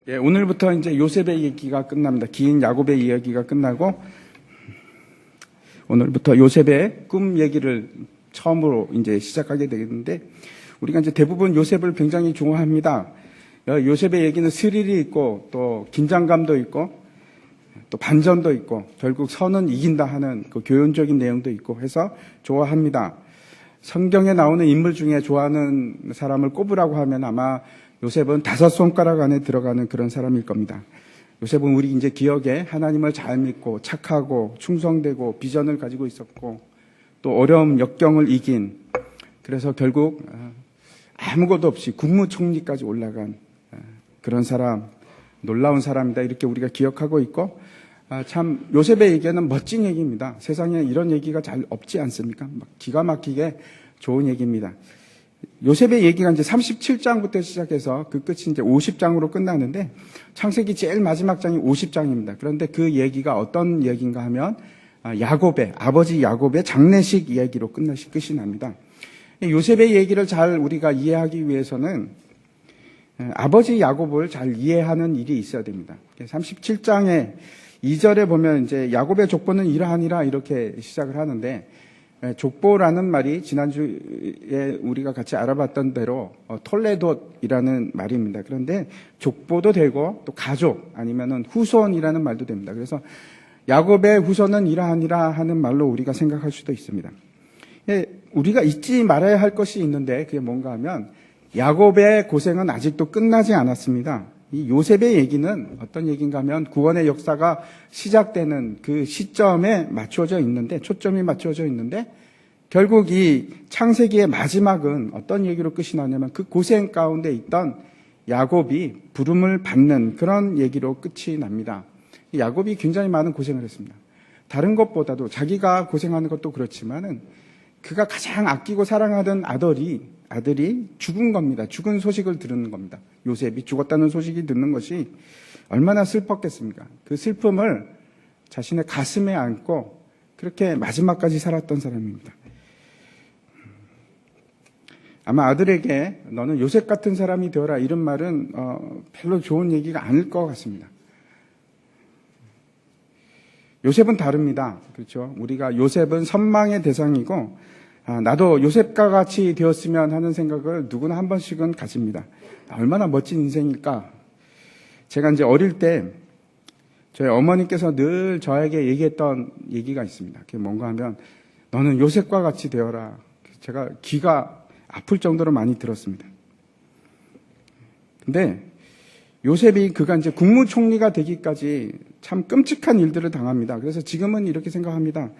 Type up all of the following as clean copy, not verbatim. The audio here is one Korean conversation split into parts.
예, 오늘부터 이제 요셉의 얘기가 끝납니다. 긴 야곱의 이야기가 끝나고 오늘부터 요셉의 꿈 얘기를 처음으로 이제 시작하게 되겠는데, 우리가 이제 대부분 요셉을 굉장히 좋아합니다. 요셉의 얘기는 스릴이 있고 또 긴장감도 있고 또 반전도 있고 결국 선은 이긴다 하는 그 교훈적인 내용도 있고 해서 좋아합니다. 성경에 나오는 인물 중에 좋아하는 사람을 꼽으라고 하면 아마 요셉은 5손가락 안에 들어가는 그런 사람일 겁니다. 요셉은 우리 이제 기억에 하나님을 잘 믿고 착하고 충성되고 비전을 가지고 있었고 또 어려움 역경을 이긴, 그래서 결국 아무것도 없이 국무총리까지 올라간 그런 사람, 놀라운 사람이다, 이렇게 우리가 기억하고 있고, 참 요셉의 얘기는 멋진 얘기입니다. 세상에 이런 얘기가 잘 없지 않습니까? 막 기가 막히게 좋은 얘기입니다. 요셉의 얘기가 이제 37장부터 시작해서 그 끝이 이제 50장으로 끝나는데, 창세기 제일 마지막 장이 50장입니다. 그런데 그 얘기가 어떤 얘기인가 하면 아버지 야곱의 장례식 이야기로 끝이 납니다. 요셉의 얘기를 잘 우리가 이해하기 위해서는 아버지 야곱을 잘 이해하는 일이 있어야 됩니다. 37장의 2절에 보면 이제 야곱의 족보는 이러하니라 이렇게 시작을 하는데, 족보라는 말이 지난주에 우리가 같이 알아봤던 대로 톨레돗이라는 말입니다. 그런데 족보도 되고 또 가족 아니면은 후손이라는 말도 됩니다. 그래서 야곱의 후손은 이러하니라 하는 말로 우리가 생각할 수도 있습니다. 우리가 잊지 말아야 할 것이 있는데 그게 뭔가 하면 야곱의 고생은 아직도 끝나지 않았습니다. 이 요셉의 얘기는 어떤 얘기인가 하면 구원의 역사가 시작되는 그 시점에 맞춰져 있는데, 초점이 맞춰져 있는데, 결국 이 창세기의 마지막은 어떤 얘기로 끝이 나냐면 그 고생 가운데 있던 야곱이 부름을 받는 그런 얘기로 끝이 납니다. 야곱이 굉장히 많은 고생을 했습니다. 다른 것보다도 자기가 고생하는 것도 그렇지만은 그가 가장 아끼고 사랑하던 아들이 죽은 겁니다. 죽은 소식을 들은 겁니다. 요셉이 죽었다는 소식이 듣는 것이 얼마나 슬펐겠습니까? 그 슬픔을 자신의 가슴에 안고 그렇게 마지막까지 살았던 사람입니다. 아마 아들에게 너는 요셉 같은 사람이 되어라 이런 말은 별로 좋은 얘기가 아닐 것 같습니다. 요셉은 다릅니다. 그렇죠? 우리가 요셉은 선망의 대상이고, 나도 요셉과 같이 되었으면 하는 생각을 누구나 한 번씩은 가집니다. 얼마나 멋진 인생일까? 제가 이제 어릴 때 저희 어머니께서 늘 저에게 얘기했던 얘기가 있습니다. 그게 뭔가 하면 너는 요셉과 같이 되어라. 제가 귀가 아플 정도로 많이 들었습니다. 근데 요셉이 그가 이제 국무총리가 되기까지 참 끔찍한 일들을 당합니다. 그래서 지금은 이렇게 생각합니다.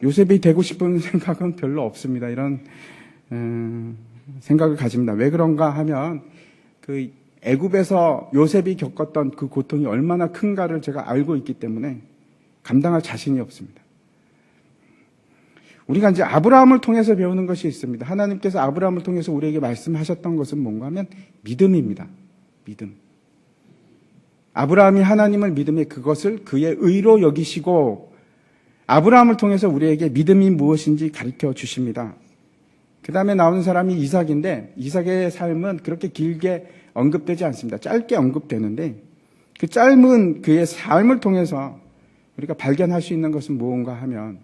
요셉이 되고 싶은 생각은 별로 없습니다. 이런 생각을 가집니다. 왜 그런가 하면 그 애굽에서 요셉이 겪었던 그 고통이 얼마나 큰가를 제가 알고 있기 때문에 감당할 자신이 없습니다. 우리가 이제 아브라함을 통해서 배우는 것이 있습니다. 하나님께서 아브라함을 통해서 우리에게 말씀하셨던 것은 뭔가 하면 믿음입니다. 믿음. 아브라함이 하나님을 믿음에 그것을 그의 의로 여기시고 아브라함을 통해서 우리에게 믿음이 무엇인지 가르쳐 주십니다. 그 다음에 나오는 사람이 이삭인데, 이삭의 삶은 그렇게 길게 언급되지 않습니다. 짧게 언급되는데, 그 짧은 그의 삶을 통해서 우리가 발견할 수 있는 것은 무언가 하면,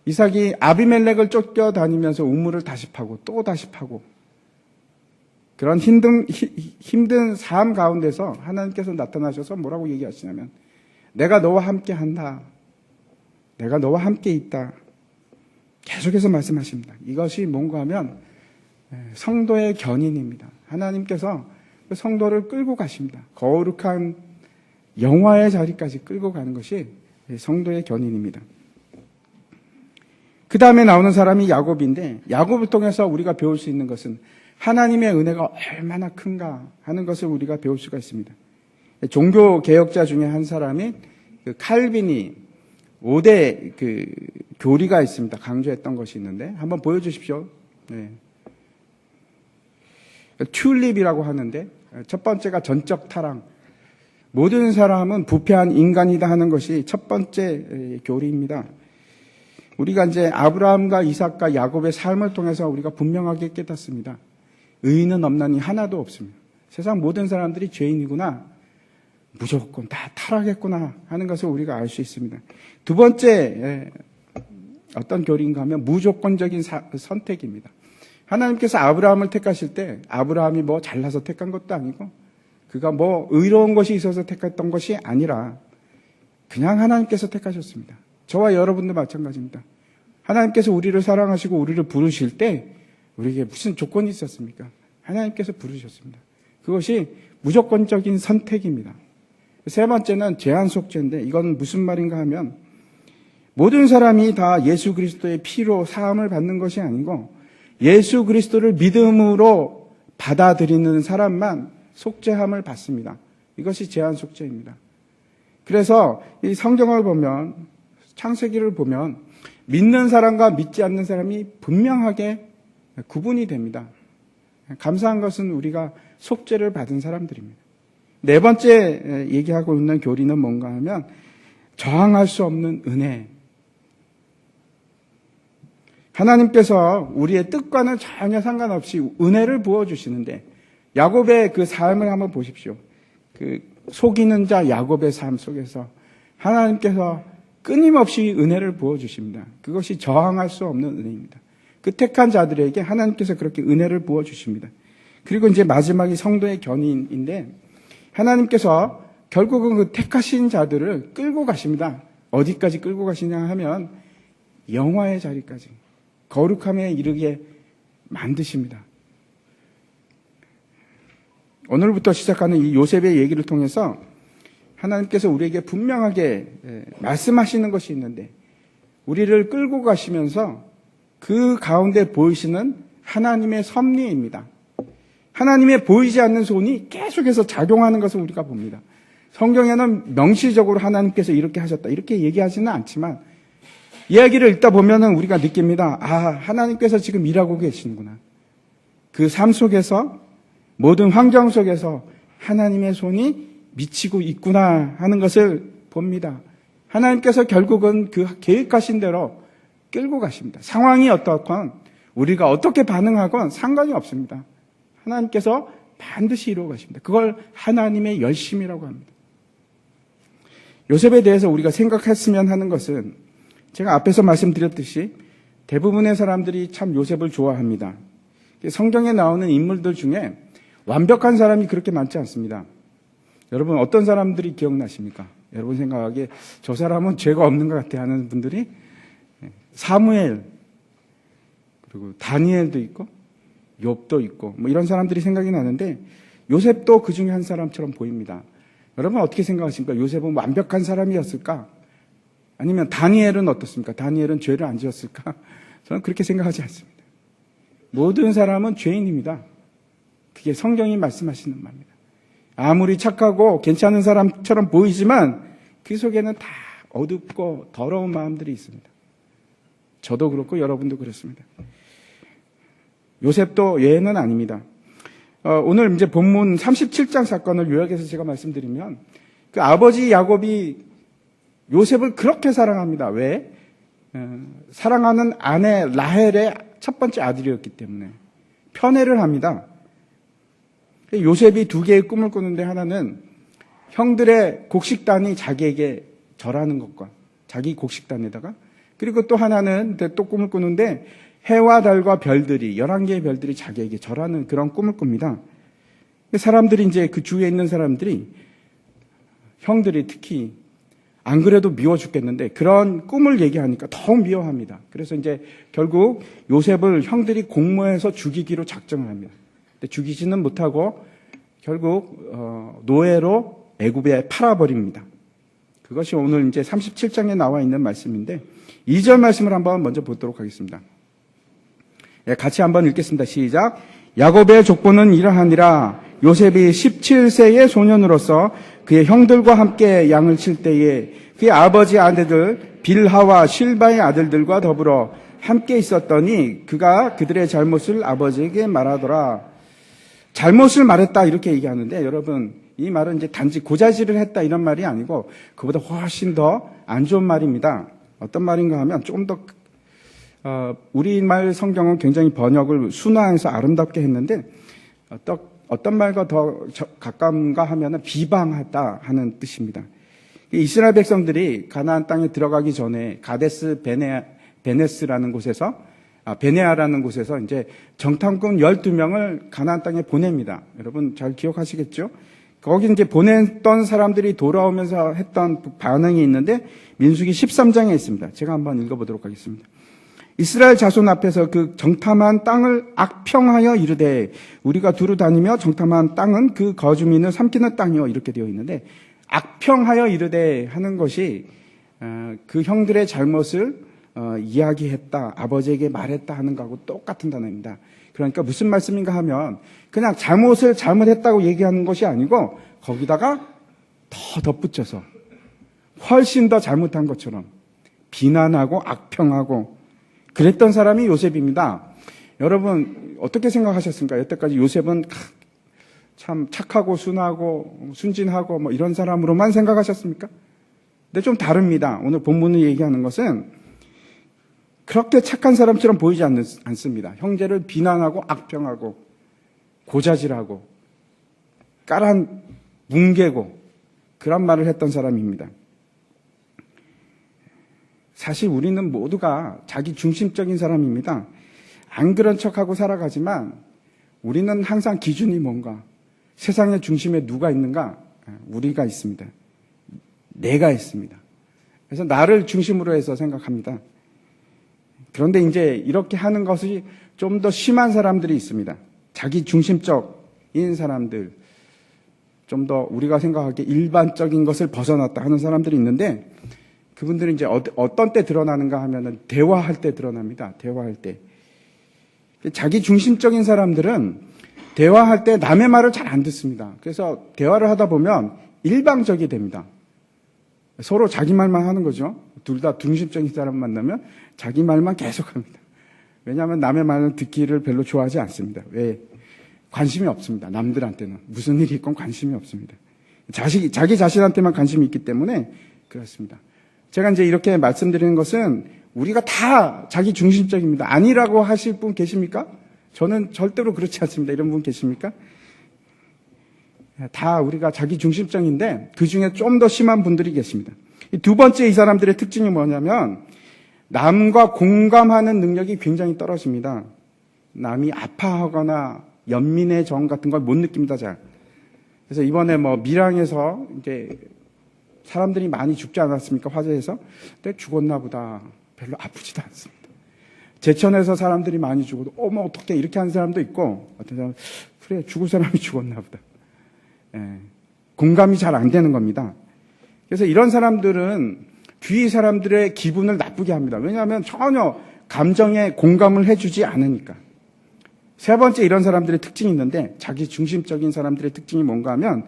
이삭이 아비멜렉을 쫓겨다니면서 우물을 다시 파고 또 다시 파고, 그런 힘든 삶 가운데서 하나님께서 나타나셔서 뭐라고 얘기하시냐면, 내가 너와 함께 한다. 내가 너와 함께 있다. 계속해서 말씀하십니다. 이것이 뭔가 하면 성도의 견인입니다. 하나님께서 그 성도를 끌고 가십니다. 거룩한 영화의 자리까지 끌고 가는 것이 성도의 견인입니다. 그 다음에 나오는 사람이 야곱인데, 야곱을 통해서 우리가 배울 수 있는 것은 하나님의 은혜가 얼마나 큰가 하는 것을 우리가 배울 수가 있습니다. 종교 개혁자 중에 한 사람이 그 칼빈이 5대 그 교리가 있습니다. 강조했던 것이 있는데 한번 보여주십시오. 네. 튤립이라고 하는데, 첫 번째가 전적 타락. 모든 사람은 부패한 인간이다 하는 것이 첫 번째 교리입니다. 우리가 이제 아브라함과 이삭과 야곱의 삶을 통해서 우리가 분명하게 깨닫습니다. 의인은 없나니 하나도 없습니다. 세상 모든 사람들이 죄인이구나. 무조건 다 타락했구나 하는 것을 우리가 알 수 있습니다. 두 번째 어떤 교리인가 하면 무조건적인 선택입니다. 하나님께서 아브라함을 택하실 때 아브라함이 뭐 잘나서 택한 것도 아니고 그가 뭐 의로운 것이 있어서 택했던 것이 아니라 그냥 하나님께서 택하셨습니다. 저와 여러분도 마찬가지입니다. 하나님께서 우리를 사랑하시고 우리를 부르실 때 우리에게 무슨 조건이 있었습니까? 하나님께서 부르셨습니다. 그것이 무조건적인 선택입니다. 세 번째는 제한 속죄인데 이건 무슨 말인가 하면 모든 사람이 다 예수 그리스도의 피로 사함을 받는 것이 아니고 예수 그리스도를 믿음으로 받아들이는 사람만 속죄함을 받습니다. 이것이 제한 속죄입니다. 그래서 이 성경을 보면 창세기를 보면 믿는 사람과 믿지 않는 사람이 분명하게 구분이 됩니다. 감사한 것은 우리가 속죄를 받은 사람들입니다. 네 번째 얘기하고 있는 교리는 뭔가 하면 저항할 수 없는 은혜. 하나님께서 우리의 뜻과는 전혀 상관없이 은혜를 부어주시는데 야곱의 그 삶을 한번 보십시오. 그 속이는 자 야곱의 삶 속에서 하나님께서 끊임없이 은혜를 부어주십니다. 그것이 저항할 수 없는 은혜입니다. 그 택한 자들에게 하나님께서 그렇게 은혜를 부어주십니다. 그리고 이제 마지막이 성도의 견인인데 하나님께서 결국은 그 택하신 자들을 끌고 가십니다. 어디까지 끌고 가시냐 하면 영화의 자리까지 거룩함에 이르게 만드십니다. 오늘부터 시작하는 이 요셉의 얘기를 통해서 하나님께서 우리에게 분명하게 말씀하시는 것이 있는데 우리를 끌고 가시면서 그 가운데 보이시는 하나님의 섭리입니다. 하나님의 보이지 않는 손이 계속해서 작용하는 것을 우리가 봅니다. 성경에는 명시적으로 하나님께서 이렇게 하셨다 이렇게 얘기하지는 않지만 이야기를 읽다 보면은 우리가 느낍니다. 아, 하나님께서 지금 일하고 계시는구나. 그 삶 속에서 모든 환경 속에서 하나님의 손이 미치고 있구나 하는 것을 봅니다. 하나님께서 결국은 그 계획하신 대로 끌고 가십니다. 상황이 어떻건 우리가 어떻게 반응하건 상관이 없습니다. 하나님께서 반드시 이루어 가십니다. 그걸 하나님의 열심이라고 합니다. 요셉에 대해서 우리가 생각했으면 하는 것은 제가 앞에서 말씀드렸듯이 대부분의 사람들이 참 요셉을 좋아합니다. 성경에 나오는 인물들 중에 완벽한 사람이 그렇게 많지 않습니다. 여러분 어떤 사람들이 기억나십니까? 여러분 생각하기에 저 사람은 죄가 없는 것 같아 하는 분들이 사무엘 그리고 다니엘도 있고 욥도 있고 뭐 이런 사람들이 생각이 나는데 요셉도 그 중에 한 사람처럼 보입니다. 여러분 어떻게 생각하십니까? 요셉은 완벽한 사람이었을까? 아니면 다니엘은 어떻습니까? 다니엘은 죄를 안 지었을까? 저는 그렇게 생각하지 않습니다. 모든 사람은 죄인입니다. 그게 성경이 말씀하시는 말입니다. 아무리 착하고 괜찮은 사람처럼 보이지만 그 속에는 다 어둡고 더러운 마음들이 있습니다. 저도 그렇고 여러분도 그렇습니다. 요셉도 예외는 아닙니다. 오늘 이제 본문 37장 사건을 요약해서 제가 말씀드리면 그 아버지 야곱이 요셉을 그렇게 사랑합니다. 왜? 사랑하는 아내 라헬의 첫 번째 아들이었기 때문에 편애를 합니다. 요셉이 두 개의 꿈을 꾸는데 하나는 형들의 곡식단이 자기에게 절하는 것과 자기 곡식단에다가 그리고 또 하나는 또 꿈을 꾸는데 해와 달과 별들이 11개의 별들이 자기에게 절하는 그런 꿈을 꿉니다. 사람들이 이제 그 주위에 있는 사람들이 형들이 특히 안 그래도 미워 죽겠는데 그런 꿈을 얘기하니까 더욱 미워합니다. 그래서 이제 결국 요셉을 형들이 공모해서 죽이기로 작정을 합니다. 근데 죽이지는 못하고 결국 노예로 애굽에 팔아버립니다. 그것이 오늘 이제 37장에 나와 있는 말씀인데 2절 말씀을 한번 먼저 보도록 하겠습니다. 같이 한번 읽겠습니다. 시작. 야곱의 족보는 이러하니라. 요셉이 17세의 소년으로서 그의 형들과 함께 양을 칠 때에 그의 아버지 아내들 빌하와 실바의 아들들과 더불어 함께 있었더니 그가 그들의 잘못을 아버지에게 말하더라. 잘못을 말했다 이렇게 얘기하는데 여러분 이 말은 이제 단지 고자질을 했다 이런 말이 아니고 그보다 훨씬 더 안 좋은 말입니다. 어떤 말인가 하면 조금 더 우리말 성경은 굉장히 번역을 순화해서 아름답게 했는데 어떤 말과 더 가까운가 하면 비방하다 하는 뜻입니다. 이스라엘 백성들이 가나안 땅에 들어가기 전에 가데스 베네스라는 곳에서 베네아라는 곳에서 이제 정탐꾼 12명을 가나안 땅에 보냅니다. 여러분 잘 기억하시겠죠? 거기 이제 보냈던 사람들이 돌아오면서 했던 반응이 있는데 민수기 13장에 있습니다. 제가 한번 읽어보도록 하겠습니다. 이스라엘 자손 앞에서 그 정탐한 땅을 악평하여 이르되 우리가 두루 다니며 정탐한 땅은 그 거주민을 삼키는 땅이요 이렇게 되어 있는데 악평하여 이르되 하는 것이 그 형들의 잘못을 이야기했다, 아버지에게 말했다 하는 거하고 똑같은 단어입니다. 그러니까 무슨 말씀인가 하면 그냥 잘못을 잘못했다고 얘기하는 것이 아니고 거기다가 더 덧붙여서 훨씬 더 잘못한 것처럼 비난하고 악평하고 그랬던 사람이 요셉입니다. 여러분 어떻게 생각하셨습니까? 여태까지 요셉은 참 착하고 순하고 순진하고 뭐 이런 사람으로만 생각하셨습니까? 근데 좀 다릅니다. 오늘 본문을 얘기하는 것은 그렇게 착한 사람처럼 보이지 않습니다. 형제를 비난하고 악평하고 고자질하고 뭉개고 그런 말을 했던 사람입니다. 사실 우리는 모두가 자기 중심적인 사람입니다. 안 그런 척하고 살아가지만 우리는 항상 기준이 뭔가 세상의 중심에 누가 있는가? 우리가 있습니다. 내가 있습니다. 그래서 나를 중심으로 해서 생각합니다. 그런데 이제 이렇게 하는 것이 좀 더 심한 사람들이 있습니다. 자기 중심적인 사람들, 좀 더 우리가 생각하기에 일반적인 것을 벗어났다 하는 사람들이 있는데 그분들은 이제 어떤 때 드러나는가 하면은 대화할 때 드러납니다. 대화할 때. 자기 중심적인 사람들은 대화할 때 남의 말을 잘 안 듣습니다. 그래서 대화를 하다 보면 일방적이 됩니다. 서로 자기 말만 하는 거죠. 둘 다 중심적인 사람 만나면 자기 말만 계속합니다. 왜냐하면 남의 말을 듣기를 별로 좋아하지 않습니다. 왜? 관심이 없습니다. 남들한테는. 무슨 일이 있건 관심이 없습니다. 자기 자신한테만 관심이 있기 때문에 그렇습니다. 제가 이제 이렇게 말씀드리는 것은 우리가 다 자기 중심적입니다. 아니라고 하실 분 계십니까? 저는 절대로 그렇지 않습니다. 이런 분 계십니까? 다 우리가 자기 중심적인데 그 중에 좀 더 심한 분들이 계십니다. 두 번째 이 사람들의 특징이 뭐냐면 남과 공감하는 능력이 굉장히 떨어집니다. 남이 아파하거나 연민의 정 같은 걸 못 느낍니다, 잘. 그래서 이번에 밀양에서 이제 사람들이 많이 죽지 않았습니까? 화재에서. 근데 죽었나 보다. 별로 아프지도 않습니다. 제천에서 사람들이 많이 죽어도 어머 어떡해 이렇게 하는 사람도 있고 어떤 사람은 그래 죽을 사람이 죽었나 보다. 공감이 잘 안 되는 겁니다. 그래서 이런 사람들은 주위 사람들의 기분을 나쁘게 합니다. 왜냐하면 전혀 감정에 공감을 해주지 않으니까. 세 번째 이런 사람들의 특징이 있는데 자기 중심적인 사람들의 특징이 뭔가 하면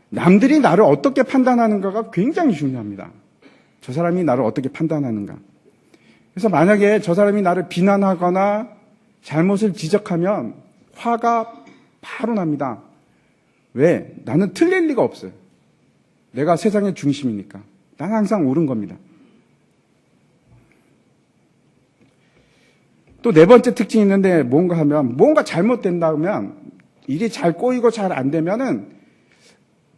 남들이 나를 어떻게 판단하는가가 굉장히 중요합니다. 저 사람이 나를 어떻게 판단하는가. 그래서 만약에 저 사람이 나를 비난하거나 잘못을 지적하면 화가 바로 납니다. 왜? 나는 틀릴 리가 없어요. 내가 세상의 중심이니까. 난 항상 옳은 겁니다. 또 네 번째 특징이 있는데 뭔가 하면 뭔가 잘못된다면 일이 잘 꼬이고 잘 안 되면은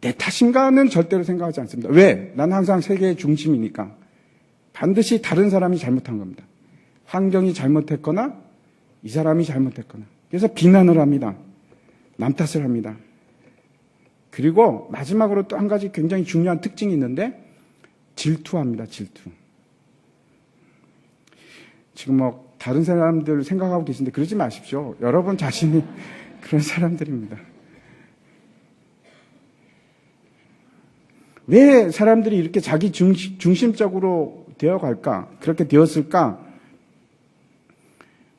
내 탓인가는 절대로 생각하지 않습니다. 왜? 난 항상 세계의 중심이니까. 반드시 다른 사람이 잘못한 겁니다. 환경이 잘못했거나 이 사람이 잘못했거나. 그래서 비난을 합니다. 남 탓을 합니다. 그리고 마지막으로 또 한 가지 굉장히 중요한 특징이 있는데 질투합니다. 질투. 지금 다른 사람들 생각하고 계신데 그러지 마십시오. 여러분 자신이 그런 사람들입니다. 왜 사람들이 이렇게 자기 중심적으로 되어갈까? 그렇게 되었을까?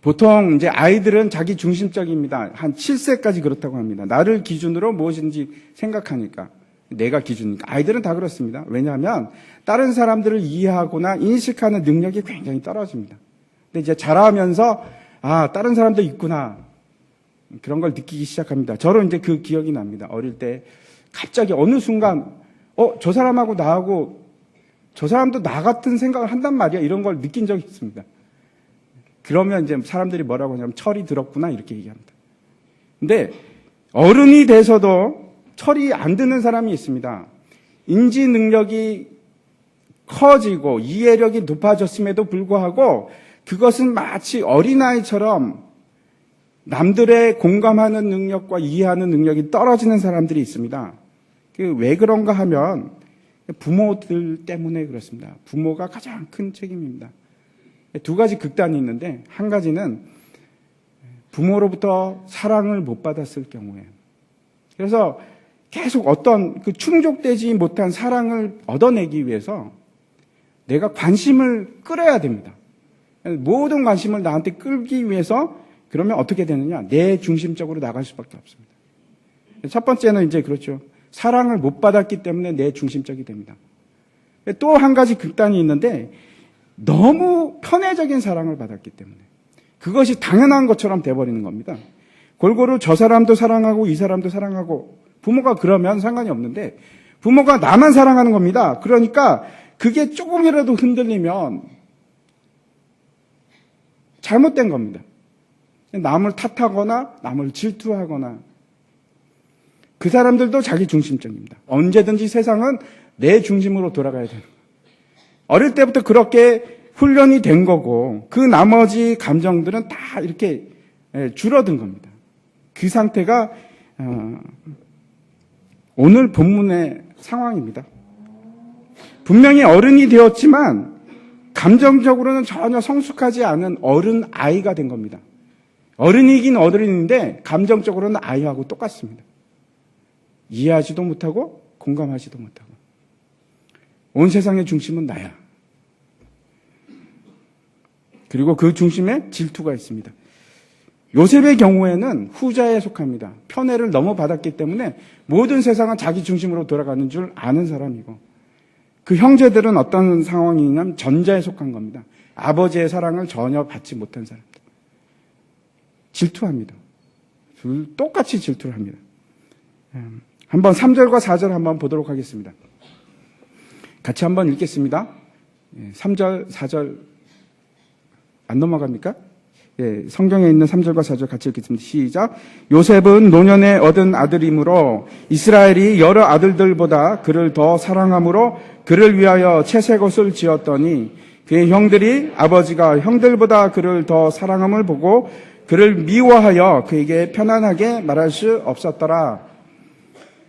보통 이제 아이들은 자기 중심적입니다. 한 7세까지 그렇다고 합니다. 나를 기준으로 무엇인지 생각하니까. 내가 기준이니까. 아이들은 다 그렇습니다. 왜냐하면 다른 사람들을 이해하거나 인식하는 능력이 굉장히 떨어집니다. 근데 이제 자라면서 다른 사람도 있구나. 그런 걸 느끼기 시작합니다. 저는 이제 그 기억이 납니다. 어릴 때 갑자기 어느 순간 저 사람하고 나하고 저 사람도 나 같은 생각을 한단 말이야. 이런 걸 느낀 적이 있습니다. 그러면 이제 사람들이 뭐라고 하냐면 철이 들었구나 이렇게 얘기합니다. 근데 어른이 돼서도 철이 안 드는 사람이 있습니다. 인지 능력이 커지고 이해력이 높아졌음에도 불구하고 그것은 마치 어린아이처럼 남들의 공감하는 능력과 이해하는 능력이 떨어지는 사람들이 있습니다. 왜 그런가 하면 부모들 때문에 그렇습니다. 부모가 가장 큰 책임입니다. 두 가지 극단이 있는데, 한 가지는 부모로부터 사랑을 못 받았을 경우에, 그래서 계속 어떤 그 충족되지 못한 사랑을 얻어내기 위해서 내가 관심을 끌어야 됩니다. 모든 관심을 나한테 끌기 위해서, 그러면 어떻게 되느냐? 내 중심적으로 나갈 수밖에 없습니다. 첫 번째는 이제 그렇죠. 사랑을 못 받았기 때문에 내 중심적이 됩니다. 또 한 가지 극단이 있는데, 너무 편애적인 사랑을 받았기 때문에 그것이 당연한 것처럼 돼버리는 겁니다. 골고루 저 사람도 사랑하고 이 사람도 사랑하고, 부모가 그러면 상관이 없는데 부모가 나만 사랑하는 겁니다. 그러니까 그게 조금이라도 흔들리면 잘못된 겁니다. 남을 탓하거나 남을 질투하거나, 그 사람들도 자기 중심적입니다. 언제든지 세상은 내 중심으로 돌아가야 되는 거예요. 어릴 때부터 그렇게 훈련이 된 거고, 그 나머지 감정들은 다 이렇게 줄어든 겁니다. 그 상태가 오늘 본문의 상황입니다. 분명히 어른이 되었지만 감정적으로는 전혀 성숙하지 않은 어른 아이가 된 겁니다. 어른이긴 어른인데 감정적으로는 아이하고 똑같습니다. 이해하지도 못하고 공감하지도 못하고, 온 세상의 중심은 나야. 그리고 그 중심에 질투가 있습니다. 요셉의 경우에는 후자에 속합니다. 편애를 너무 받았기 때문에 모든 세상은 자기 중심으로 돌아가는 줄 아는 사람이고, 그 형제들은 어떤 상황이냐면 전자에 속한 겁니다. 아버지의 사랑을 전혀 받지 못한 사람들. 질투합니다. 똑같이 질투를 합니다. 한번 3절과 4절 한번 보도록 하겠습니다. 같이 한번 읽겠습니다. 3절, 4절 안 넘어갑니까? 성경에 있는 3절과 4절 같이 읽겠습니다. 시작. 요셉은 노년에 얻은 아들이므로 이스라엘이 여러 아들들보다 그를 더 사랑함으로 그를 위하여 채색옷을 지었더니, 그의 형들이 아버지가 형들보다 그를 더 사랑함을 보고 그를 미워하여 그에게 편안하게 말할 수 없었더라.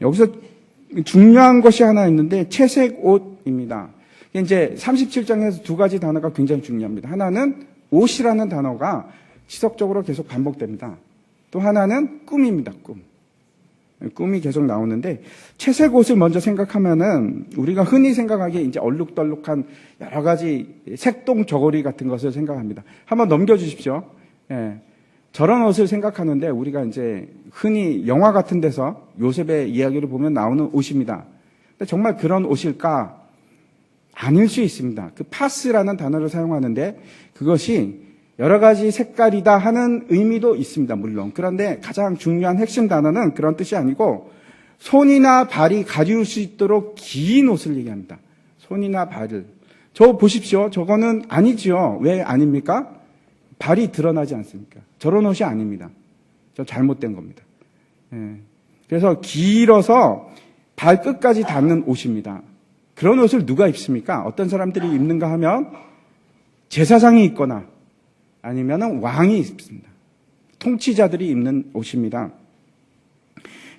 여기서 중요한 것이 하나 있는데, 채색옷입니다. 이제 37장에서 두 가지 단어가 굉장히 중요합니다. 하나는 옷이라는 단어가 지속적으로 계속 반복됩니다. 또 하나는 꿈입니다. 꿈이 계속 나오는데, 채색옷을 먼저 생각하면은 우리가 흔히 생각하기에 이제 얼룩덜룩한 여러 가지 색동 저고리 같은 것을 생각합니다. 한번 넘겨주십시오. 저런 옷을 생각하는데, 우리가 이제 흔히 영화 같은 데서 요셉의 이야기를 보면 나오는 옷입니다. 근데 정말 그런 옷일까? 아닐 수 있습니다. 그 파스라는 단어를 사용하는데 그것이 여러 가지 색깔이다 하는 의미도 있습니다. 물론. 그런데 가장 중요한 핵심 단어는 그런 뜻이 아니고, 손이나 발이 가리울 수 있도록 긴 옷을 얘기합니다. 손이나 발을. 저 보십시오. 저거는 아니지요. 왜 아닙니까? 발이 드러나지 않습니까? 저런 옷이 아닙니다. 저 잘못된 겁니다. 그래서 길어서 발끝까지 닿는 옷입니다. 그런 옷을 누가 입습니까? 어떤 사람들이 입는가 하면 제사장이 입거나 아니면 왕이 입습니다. 통치자들이 입는 옷입니다.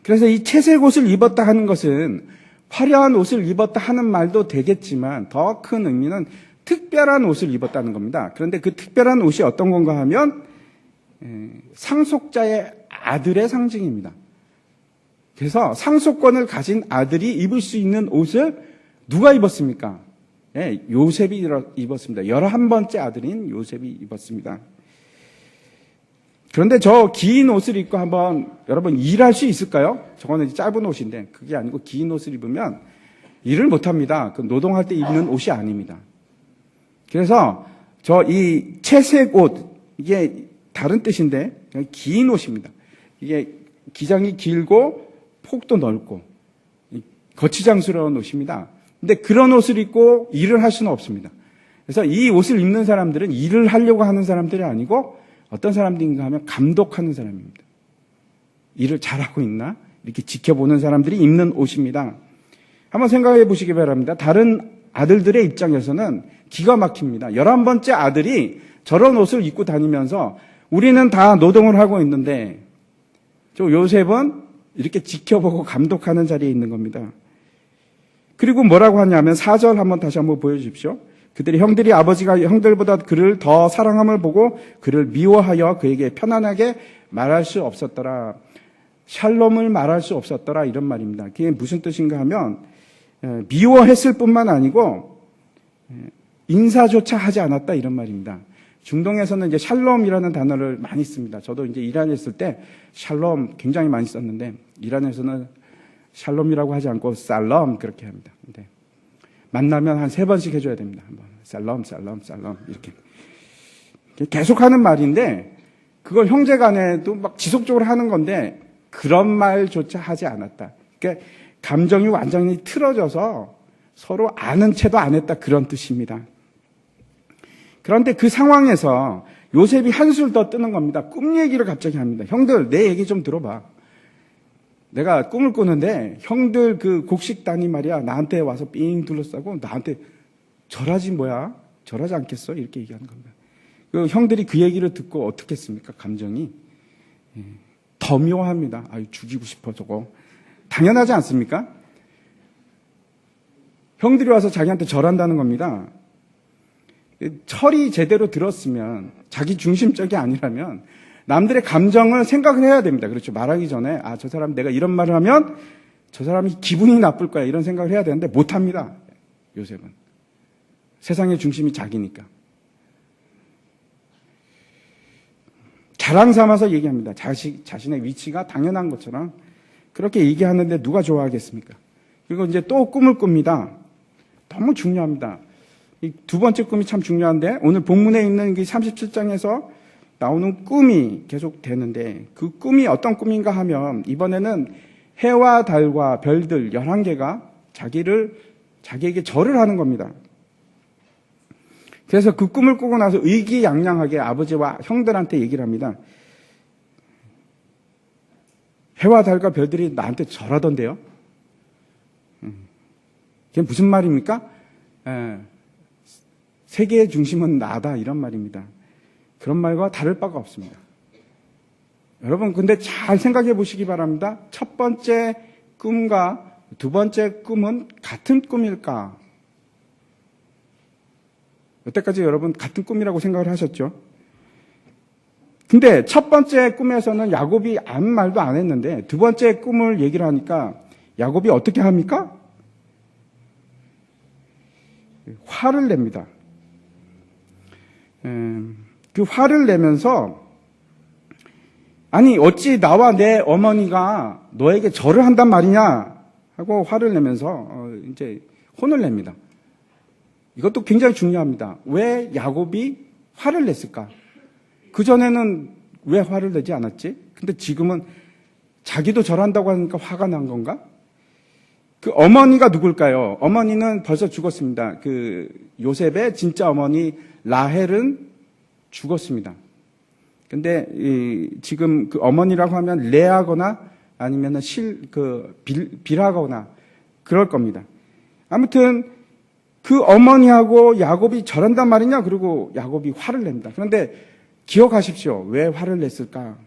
그래서 이 채색 옷을 입었다 하는 것은 화려한 옷을 입었다 하는 말도 되겠지만, 더 큰 의미는 특별한 옷을 입었다는 겁니다. 그런데 그 특별한 옷이 어떤 건가 하면 상속자의 아들의 상징입니다. 그래서 상속권을 가진 아들이 입을 수 있는 옷을 누가 입었습니까? 요셉이 입었습니다. 11번째 아들인 요셉이 입었습니다. 그런데 저 긴 옷을 입고 한번 여러분 일할 수 있을까요? 저거는 짧은 옷인데, 그게 아니고 긴 옷을 입으면 일을 못합니다. 그 노동할 때 입는 옷이 아닙니다. 그래서 저 이 채색 옷, 이게 다른 뜻인데 긴 옷입니다. 이게 기장이 길고 폭도 넓고 거치장스러운 옷입니다. 근데 그런 옷을 입고 일을 할 수는 없습니다. 그래서 이 옷을 입는 사람들은 일을 하려고 하는 사람들이 아니고 어떤 사람들인가 하면 감독하는 사람입니다. 일을 잘하고 있나? 이렇게 지켜보는 사람들이 입는 옷입니다. 한번 생각해 보시기 바랍니다. 다른 아들들의 입장에서는 기가 막힙니다. 11번째 아들이 저런 옷을 입고 다니면서 우리는 다 노동을 하고 있는데 저 요셉은 이렇게 지켜보고 감독하는 자리에 있는 겁니다. 그리고 뭐라고 하냐면 4절 한번 다시 한번 보여주십시오. 그들의 형들이 아버지가 형들보다 그를 더 사랑함을 보고 그를 미워하여 그에게 편안하게 말할 수 없었더라. 샬롬을 말할 수 없었더라 이런 말입니다. 그게 무슨 뜻인가 하면 미워했을 뿐만 아니고 인사조차 하지 않았다 이런 말입니다. 중동에서는 이제 샬롬이라는 단어를 많이 씁니다. 저도 이제 이란에 있을 때 샬롬 굉장히 많이 썼는데 이란에서는 샬롬이라고 하지 않고 살롬 그렇게 합니다. 근데 만나면 한 3번씩 해줘야 됩니다. 한번 살롬 살롬 살롬 이렇게 계속하는 말인데 그걸 형제간에도 막 지속적으로 하는 건데 그런 말조차 하지 않았다. 그러니까 감정이 완전히 틀어져서 서로 아는 채도 안 했다 그런 뜻입니다. 그런데 그 상황에서 요셉이 한술 더 뜨는 겁니다. 꿈 얘기를 갑자기 합니다. 형들 내 얘기 좀 들어봐. 내가 꿈을 꾸는데 형들 그 곡식단이 말이야 나한테 와서 삥 둘러싸고 나한테 절하지 뭐야? 절하지 않겠어? 이렇게 얘기하는 겁니다. 그 형들이 그 얘기를 듣고 어떻게 했습니까? 감정이 더 미워합니다. 아유 죽이고 싶어 저거. 당연하지 않습니까? 형들이 와서 자기한테 절한다는 겁니다. 철이 제대로 들었으면 자기 중심적이 아니라면 남들의 감정을 생각을 해야 됩니다. 그렇죠. 말하기 전에 저 사람 내가 이런 말을 하면 저 사람이 기분이 나쁠 거야 이런 생각을 해야 되는데 못합니다. 요셉은. 세상의 중심이 자기니까. 자랑 삼아서 얘기합니다. 자신의 위치가 당연한 것처럼 그렇게 얘기하는데 누가 좋아하겠습니까? 그리고 이제 또 꿈을 꿉니다. 너무 중요합니다. 이 두 번째 꿈이 참 중요한데 오늘 본문에 있는 이 37장에서 나오는 꿈이 계속 되는데 그 꿈이 어떤 꿈인가 하면 이번에는 해와 달과 별들 11개가 자기에게 절을 하는 겁니다. 그래서 그 꿈을 꾸고 나서 의기양양하게 아버지와 형들한테 얘기를 합니다. 해와 달과 별들이 나한테 절하던데요. 그게 무슨 말입니까? 세계의 중심은 나다 이런 말입니다. 그런 말과 다를 바가 없습니다. 여러분 근데 잘 생각해 보시기 바랍니다. 첫 번째 꿈과 두 번째 꿈은 같은 꿈일까? 여태까지 여러분 같은 꿈이라고 생각을 하셨죠? 근데 첫 번째 꿈에서는 야곱이 아무 말도 안 했는데 두 번째 꿈을 얘기를 하니까 야곱이 어떻게 합니까? 화를 냅니다. 그 화를 내면서 아니 어찌 나와 내 어머니가 너에게 절을 한단 말이냐 하고 화를 내면서 이제 혼을 냅니다. 이것도 굉장히 중요합니다. 왜 야곱이 화를 냈을까? 그전에는 왜 화를 내지 않았지? 근데 지금은 자기도 절한다고 하니까 화가 난 건가? 그 어머니가 누굴까요? 어머니는 벌써 죽었습니다. 그 요셉의 진짜 어머니 라헬은 죽었습니다. 근데 지금 그 어머니라고 하면 레아거나 아니면은 빌하거나 그럴 겁니다. 아무튼 그 어머니하고 야곱이 절한단 말이냐? 그리고 야곱이 화를 냅니다. 그런데 기억하십시오. 왜 화를 냈을까?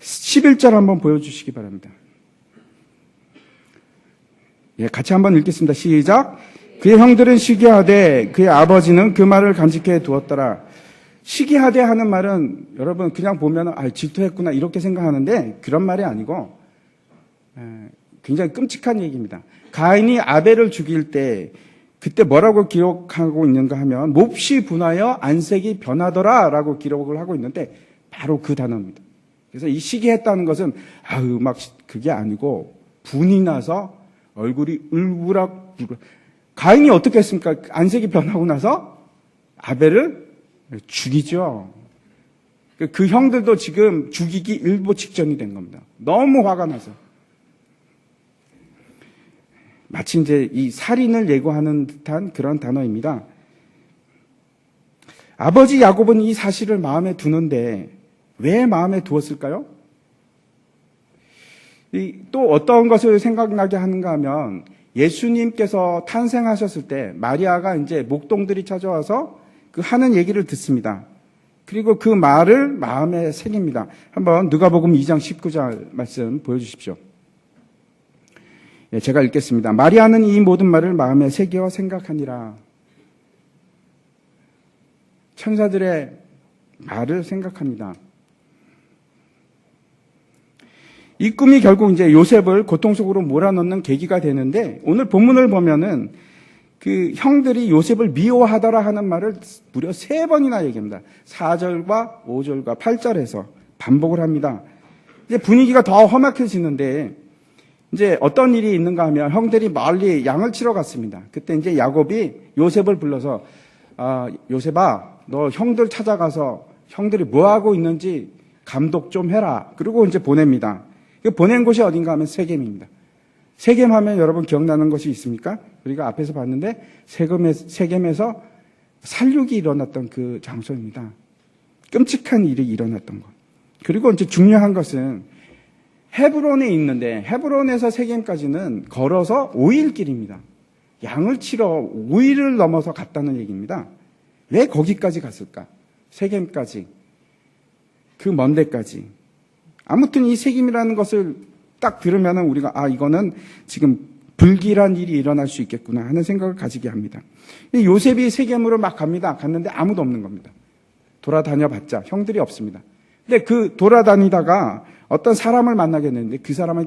11절 한번 보여주시기 바랍니다. 예, 같이 한번 읽겠습니다. 시작. 그의 형들은 시기하되 그의 아버지는 그 말을 간직해 두었더라. 시기하되 하는 말은 여러분 그냥 보면 질투했구나 이렇게 생각하는데 그런 말이 아니고 굉장히 끔찍한 얘기입니다. 가인이 아벨을 죽일 때 그때 뭐라고 기록하고 있는가 하면 몹시 분하여 안색이 변하더라 라고 기록을 하고 있는데 바로 그 단어입니다. 그래서 이 시기했다는 것은 막 그게 아니고 분이 나서 얼굴이 울그락 가인이 어떻게 했습니까? 안색이 변하고 나서 아벨을 죽이죠. 그 형들도 지금 죽이기 일보 직전이 된 겁니다. 너무 화가 나서. 마치 이제 이 살인을 예고하는 듯한 그런 단어입니다. 아버지 야곱은 이 사실을 마음에 두는데 왜 마음에 두었을까요? 또 어떤 것을 생각나게 하는가 하면 예수님께서 탄생하셨을 때 마리아가 이제 목동들이 찾아와서 그 하는 얘기를 듣습니다. 그리고 그 말을 마음에 새깁니다. 한번 누가복음 2장 19절 말씀 보여주십시오. 예, 제가 읽겠습니다. 마리아는 이 모든 말을 마음에 새겨 생각하니라. 천사들의 말을 생각합니다. 이 꿈이 결국 이제 요셉을 고통 속으로 몰아넣는 계기가 되는데 오늘 본문을 보면은 그 형들이 요셉을 미워하더라 하는 말을 무려 3번이나 얘기합니다. 4절과 5절과 8절에서 반복을 합니다. 이제 분위기가 더 험악해지는데 이제 어떤 일이 있는가 하면 형들이 멀리 양을 치러 갔습니다. 그때 이제 야곱이 요셉을 불러서 요셉아, 너 형들 찾아가서 형들이 뭐 하고 있는지 감독 좀 해라. 그리고 이제 보냅니다. 보낸 곳이 어딘가 하면 세겜입니다. 세겜 하면 여러분 기억나는 것이 있습니까? 우리가 앞에서 봤는데 세겜에서 살육이 일어났던 그 장소입니다. 끔찍한 일이 일어났던 것. 그리고 이제 중요한 것은 헤브론에 있는데 헤브론에서 세겜까지는 걸어서 5일 길입니다. 양을 치러 5일을 넘어서 갔다는 얘기입니다. 왜 거기까지 갔을까? 세겜까지. 그 먼 데까지. 아무튼 이 세겜이라는 것을 딱 들으면 우리가 이거는 지금 불길한 일이 일어날 수 있겠구나 하는 생각을 가지게 합니다. 요셉이 세겜으로 막 갑니다. 갔는데 아무도 없는 겁니다. 돌아다녀봤자 형들이 없습니다. 근데 그 돌아다니다가 어떤 사람을 만나게 됐는데 그 사람이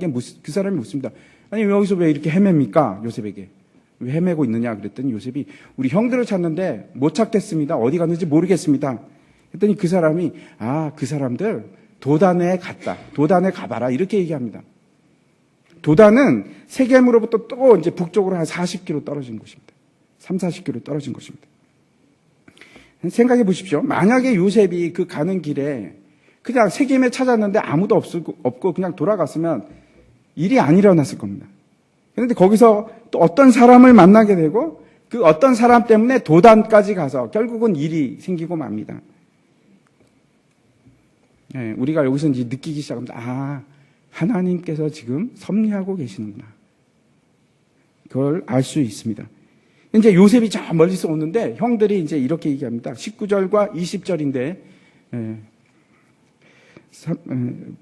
묻습니다. 아니 여기서 왜 이렇게 헤맵니까? 요셉에게. 왜 헤매고 있느냐 그랬더니 요셉이 우리 형들을 찾는데 못 찾겠습니다. 어디 갔는지 모르겠습니다. 그랬더니 그 사람이 그 사람들 도단에 갔다. 도단에 가봐라. 이렇게 얘기합니다. 도단은 세겜으로부터 또 이제 북쪽으로 한 40km 떨어진 곳입니다. 40km 떨어진 곳입니다. 생각해 보십시오. 만약에 요셉이 그 가는 길에 그냥 세겜에 찾았는데 아무도 없고 그냥 돌아갔으면 일이 안 일어났을 겁니다. 그런데 거기서 또 어떤 사람을 만나게 되고 그 어떤 사람 때문에 도단까지 가서 결국은 일이 생기고 맙니다. 네, 우리가 여기서 이제 느끼기 시작합니다. 하나님께서 지금 섭리하고 계시는구나. 그걸 알 수 있습니다. 이제 요셉이 저 멀리서 오는데 형들이 이제 이렇게 얘기합니다. 19절과 20절인데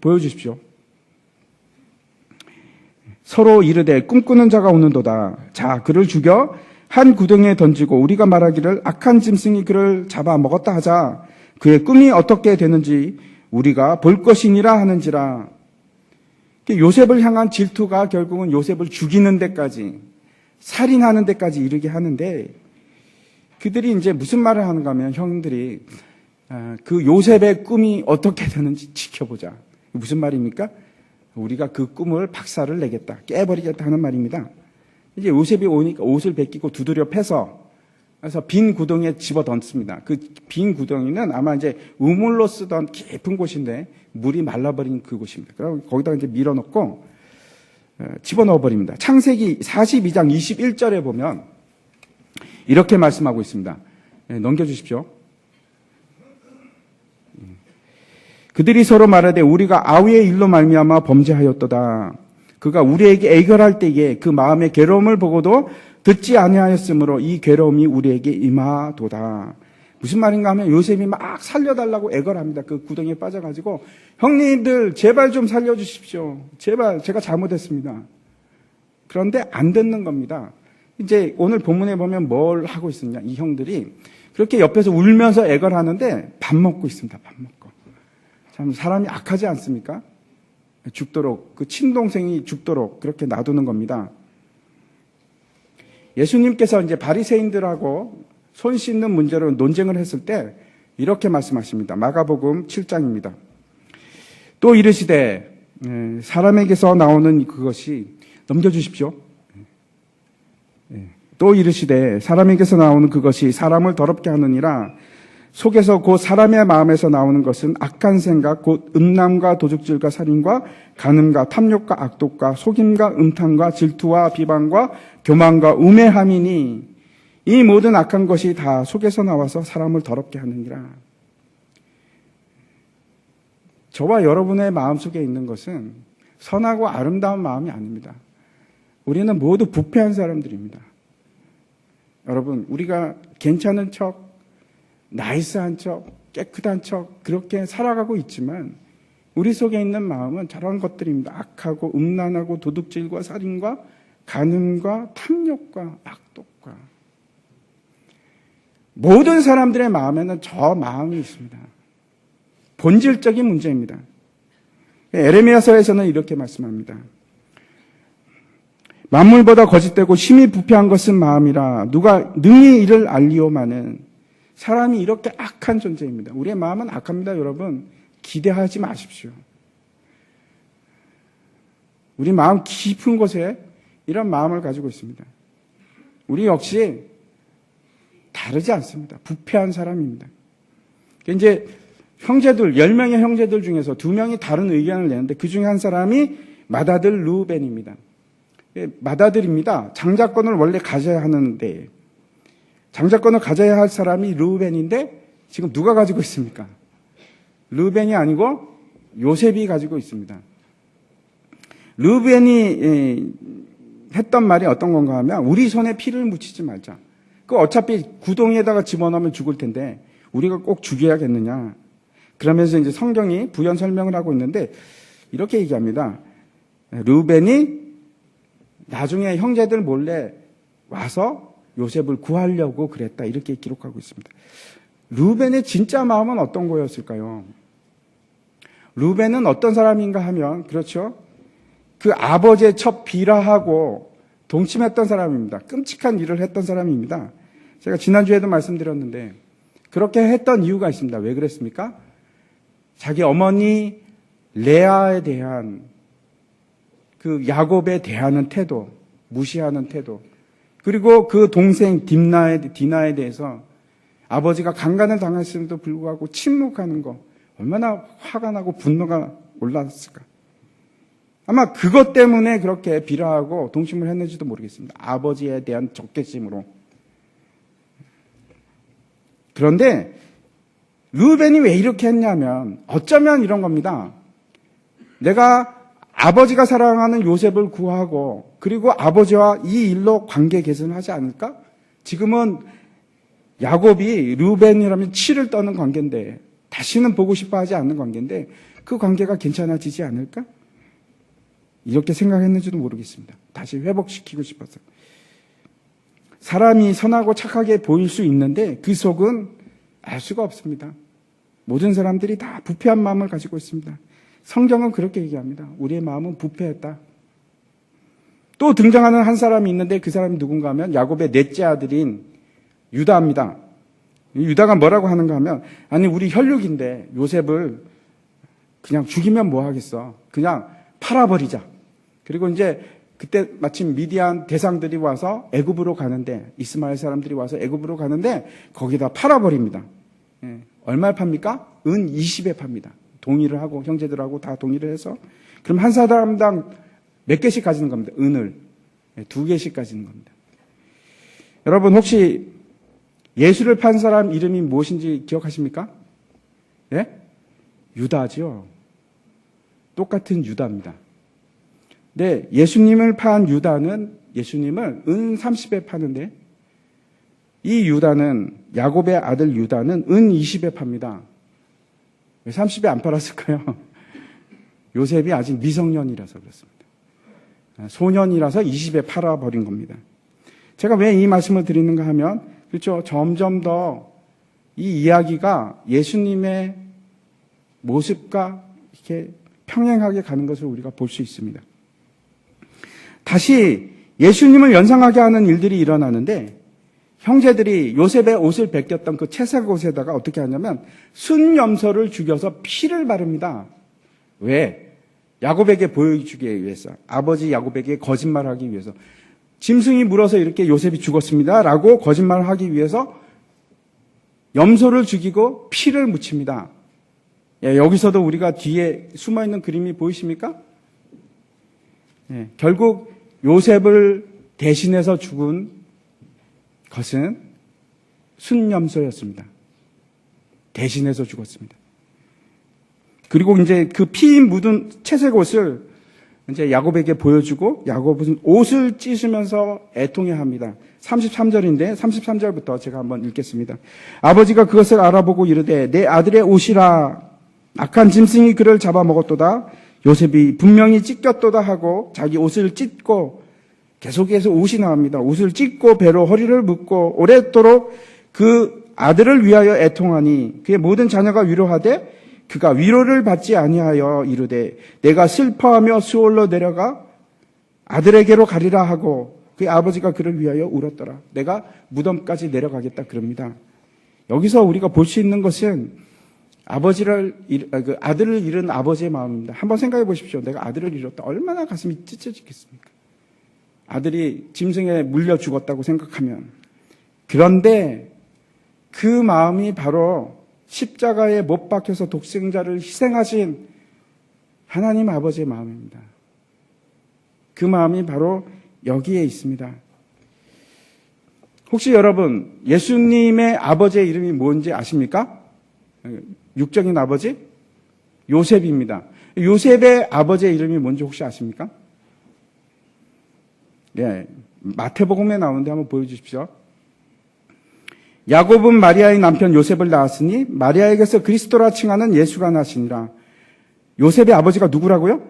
보여주십시오. 서로 이르되 꿈꾸는 자가 오는도다. 자, 그를 죽여 한 구덩이에 던지고 우리가 말하기를 악한 짐승이 그를 잡아 먹었다 하자. 그의 꿈이 어떻게 되는지 우리가 볼 것이니라 하는지라. 요셉을 향한 질투가 결국은 요셉을 죽이는 데까지, 살인하는 데까지 이르게 하는데, 그들이 이제 무슨 말을 하는가 하면 형들이 그 요셉의 꿈이 어떻게 되는지 지켜보자. 무슨 말입니까? 우리가 그 꿈을 박살을 내겠다, 깨버리겠다 하는 말입니다. 이제 요셉이 오니까 옷을 벗기고 두드려 패서 그래서 빈 구덩이에 집어 던집니다. 그 빈 구덩이는 아마 이제 우물로 쓰던 깊은 곳인데 물이 말라버린 그곳입니다. 그리고 거기다 이제 밀어넣고 집어넣어버립니다. 창세기 42장 21절에 보면 이렇게 말씀하고 있습니다. 넘겨주십시오. 그들이 서로 말하되 우리가 아우의 일로 말미암아 범죄하였도다. 그가 우리에게 애걸할 때에 그 마음의 괴로움을 보고도 듣지 아니하였으므로 이 괴로움이 우리에게 임하도다. 무슨 말인가 하면 요셉이 막 살려달라고 애걸합니다. 그 구덩이에 빠져가지고 형님들 제발 좀 살려주십시오. 제발 제가 잘못했습니다. 그런데 안 듣는 겁니다. 이제 오늘 본문에 보면 뭘 하고 있었냐. 이 형들이 그렇게 옆에서 울면서 애걸하는데 밥 먹고 있습니다. 밥 먹고. 참 사람이 악하지 않습니까? 죽도록 그 친동생이 죽도록 그렇게 놔두는 겁니다. 예수님께서 이제 바리새인들하고 손 씻는 문제로 논쟁을 했을 때 이렇게 말씀하십니다. 마가복음 7장입니다. 또 이르시되 사람에게서 나오는 그것이 넘겨주십시오. 또 이르시되 사람에게서 나오는 그것이 사람을 더럽게 하느니라. 속에서 곧 사람의 마음에서 나오는 것은 악한 생각 곧 음란과 도둑질과 살인과 간음과 탐욕과 악독과 속임과 음탕과 질투와 비방과 교만과 우매함이니 이 모든 악한 것이 다 속에서 나와서 사람을 더럽게 하느니라. 저와 여러분의 마음속에 있는 것은 선하고 아름다운 마음이 아닙니다. 우리는 모두 부패한 사람들입니다. 여러분, 우리가 괜찮은 척, 나이스한 척, 깨끗한 척 그렇게 살아가고 있지만 우리 속에 있는 마음은 저런 것들입니다. 악하고 음란하고 도둑질과 살인과 간음과 탐욕과 악독과 모든 사람들의 마음에는 저 마음이 있습니다. 본질적인 문제입니다. 에레미야서에서는 이렇게 말씀합니다. 만물보다 거짓되고 심히 부패한 것은 마음이라 누가 능히 이를 알리오마는 사람이 이렇게 악한 존재입니다. 우리의 마음은 악합니다, 여러분. 기대하지 마십시오. 우리 마음 깊은 곳에 이런 마음을 가지고 있습니다. 우리 역시 다르지 않습니다. 부패한 사람입니다. 이제 형제들, 10명의 형제들 중에서 2명이 다른 의견을 내는데 그 중에 한 사람이 맏아들 르우벤입니다. 맏아들입니다. 장자권을 원래 가져야 하는데 장자권을 가져야 할 사람이 르우벤인데 지금 누가 가지고 있습니까? 르우벤이 아니고 요셉이 가지고 있습니다. 르우벤이 했던 말이 어떤 건가 하면 우리 손에 피를 묻히지 말자. 그 어차피 구덩이에다가 집어넣으면 죽을 텐데 우리가 꼭 죽여야겠느냐. 그러면서 이제 성경이 부연 설명을 하고 있는데 이렇게 얘기합니다. 르우벤이 나중에 형제들 몰래 와서 요셉을 구하려고 그랬다. 이렇게 기록하고 있습니다. 르우벤의 진짜 마음은 어떤 거였을까요? 르우벤은 어떤 사람인가 하면 그렇죠. 그 아버지의 첫 비라하고 동침했던 사람입니다. 끔찍한 일을 했던 사람입니다. 제가 지난주에도 말씀드렸는데 그렇게 했던 이유가 있습니다. 왜 그랬습니까? 자기 어머니 레아에 대한 그 야곱에 대하는 태도, 무시하는 태도, 그리고 그 동생 디나에 대해서 아버지가 강간을 당했음에도 불구하고 침묵하는 거 얼마나 화가 나고 분노가 올랐을까. 아마 그것 때문에 그렇게 비라하고 동침을 했는지도 모르겠습니다. 아버지에 대한 적개심으로. 그런데 르우벤이 왜 이렇게 했냐면 어쩌면 이런 겁니다. 내가 아버지가 사랑하는 요셉을 구하고 그리고 아버지와 이 일로 관계 개선을 하지 않을까? 지금은 야곱이 르우벤이라면 치를 떠는 관계인데 다시는 보고 싶어 하지 않는 관계인데 그 관계가 괜찮아지지 않을까? 이렇게 생각했는지도 모르겠습니다. 다시 회복시키고 싶어서. 사람이 선하고 착하게 보일 수 있는데 그 속은 알 수가 없습니다. 모든 사람들이 다 부패한 마음을 가지고 있습니다. 성경은 그렇게 얘기합니다. 우리의 마음은 부패했다. 또 등장하는 한 사람이 있는데 그 사람이 누군가 하면 야곱의 넷째 아들인 유다입니다. 유다가 뭐라고 하는가 하면 아니 우리 혈육인데 요셉을 그냥 죽이면 뭐 하겠어. 그냥 팔아버리자. 그리고 이제 그때 마침 미디안 대상들이 와서 애굽으로 가는데 이스마엘 사람들이 와서 애굽으로 가는데 거기다 팔아버립니다. 예. 얼마에 팝니까? 은 20에 팝니다. 동의를 하고 형제들하고 다 동의를 해서 그럼 한 사람당 몇 개씩 가지는 겁니다. 은을 2개씩 가지는 겁니다. 여러분 혹시 예수를 판 사람 이름이 무엇인지 기억하십니까? 예? 유다죠. 똑같은 유다입니다. 네, 예수님을 판 유다는 예수님을 은 30에 파는데 이 유다는 야곱의 아들 유다는 은 20에 팝니다. 왜 30에 안 팔았을까요? 요셉이 아직 미성년이라서 그렇습니다. 소년이라서 20에 팔아버린 겁니다. 제가 왜 이 말씀을 드리는가 하면 그렇죠. 점점 더 이 이야기가 예수님의 모습과 이렇게 평행하게 가는 것을 우리가 볼 수 있습니다. 다시 예수님을 연상하게 하는 일들이 일어나는데 형제들이 요셉의 옷을 벗겼던 그 채색 옷에다가 어떻게 하냐면 순염소를 죽여서 피를 바릅니다. 왜? 야곱에게 보여주기 위해서. 아버지 야곱에게 거짓말하기 위해서. 짐승이 물어서 이렇게 요셉이 죽었습니다. 라고 거짓말을 하기 위해서 염소를 죽이고 피를 묻힙니다. 예, 여기서도 우리가 뒤에 숨어있는 그림이 보이십니까? 예, 결국 요셉을 대신해서 죽은 것은 순염소였습니다. 대신해서 죽었습니다. 그리고 이제 그 피 묻은 채색 옷을 이제 야곱에게 보여주고 야곱은 옷을 찢으면서 애통해 합니다. 33절인데 33절부터 제가 한번 읽겠습니다. 아버지가 그것을 알아보고 이르되 내 아들의 옷이라 악한 짐승이 그를 잡아먹었도다. 요셉이 분명히 찢겼도다 하고 자기 옷을 찢고 계속해서 옷이 나옵니다. 옷을 찢고 배로 허리를 묶고 오랫도록 그 아들을 위하여 애통하니 그의 모든 자녀가 위로하되 그가 위로를 받지 아니하여 이르되 내가 슬퍼하며 수월로 내려가 아들에게로 가리라 하고 그의 아버지가 그를 위하여 울었더라. 내가 무덤까지 내려가겠다 그럽니다. 여기서 우리가 볼 수 있는 것은 아들을 잃은 아버지의 마음입니다. 한번 생각해 보십시오. 내가 아들을 잃었다. 얼마나 가슴이 찢어지겠습니까? 아들이 짐승에 물려 죽었다고 생각하면. 그런데 그 마음이 바로 십자가에 못 박혀서 독생자를 희생하신 하나님 아버지의 마음입니다. 그 마음이 바로 여기에 있습니다. 혹시 여러분 예수님의 아버지의 이름이 뭔지 아십니까? 육적인 아버지? 요셉입니다. 요셉의 아버지의 이름이 뭔지 혹시 아십니까? 네, 마태복음에 나오는데 한번 보여주십시오. 야곱은 마리아의 남편 요셉을 낳았으니 마리아에게서 그리스도라 칭하는 예수가 나시니라. 요셉의 아버지가 누구라고요?